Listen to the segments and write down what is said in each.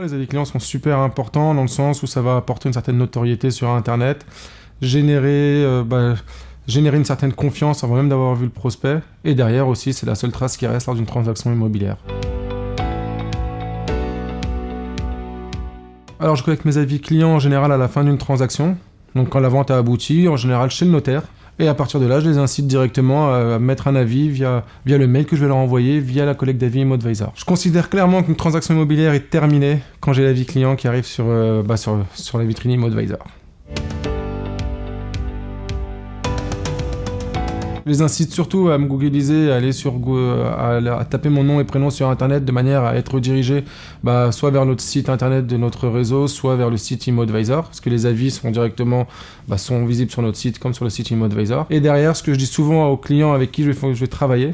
les avis clients sont super importants dans le sens où ça va apporter une certaine notoriété sur Internet, générer une certaine confiance avant même d'avoir vu le prospect, et derrière aussi, c'est la seule trace qui reste lors d'une transaction immobilière. Alors je collecte mes avis clients en général à la fin d'une transaction, donc quand la vente a abouti, en général chez le notaire. Et à partir de là, je les incite directement à mettre un avis via le mail que je vais leur envoyer via la collecte d'avis ImmoAdvisor. Je considère clairement qu'une transaction immobilière est terminée quand j'ai l'avis client qui arrive sur la vitrine ImmoAdvisor. Je les incite surtout à me googliser, à aller à taper mon nom et prénom sur Internet de manière à être redirigé soit vers notre site Internet de notre réseau, soit vers le site ImmoAdvisor, parce que les avis sont visibles sur notre site comme sur le site ImmoAdvisor. Et derrière, ce que je dis souvent aux clients avec qui je vais travailler,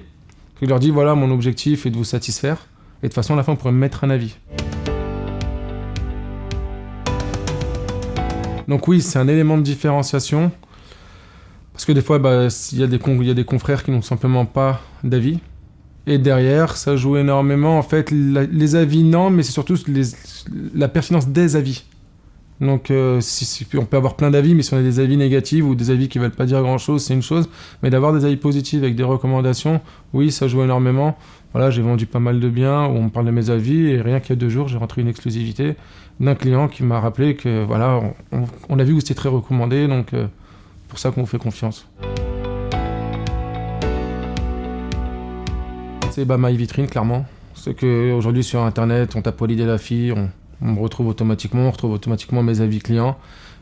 je leur dis voilà, mon objectif est de vous satisfaire, et de toute façon à la fin on pourrait me mettre un avis. Donc oui, c'est un élément de différenciation. Parce que des fois, il y a des confrères qui n'ont simplement pas d'avis. Et derrière, ça joue énormément. En fait, les avis, non, mais c'est surtout la pertinence des avis. Donc, on peut avoir plein d'avis, mais si on a des avis négatifs ou des avis qui ne veulent pas dire grand-chose, c'est une chose. Mais d'avoir des avis positifs avec des recommandations, oui, ça joue énormément. Voilà, j'ai vendu pas mal de biens où on me parle de mes avis. Et rien qu'il y a 2 jours, j'ai rentré une exclusivité d'un client qui m'a rappelé que, voilà, on a vu que c'était très recommandé, donc... C'est pour ça qu'on vous fait confiance. C'est ma vitrine, clairement. C'est qu'aujourd'hui sur Internet, on tape Walid Elafi, on me retrouve automatiquement mes avis clients.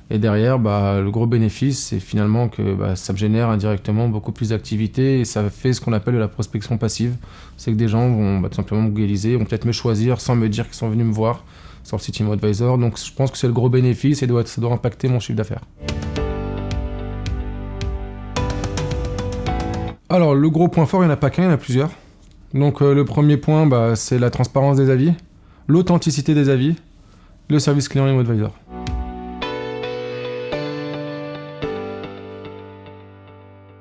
Et derrière, le gros bénéfice, c'est finalement que ça me génère indirectement beaucoup plus d'activité et ça fait ce qu'on appelle de la prospection passive. C'est que des gens vont tout simplement me googliser, vont peut-être me choisir sans me dire qu'ils sont venus me voir sur le site ImmoAdvisor. Donc je pense que c'est le gros bénéfice et ça doit impacter mon chiffre d'affaires. Alors, le gros point fort, il n'y en a pas qu'un, il y en a plusieurs. Donc, le premier point, c'est la transparence des avis, l'authenticité des avis, le service client ImmoAdvisor.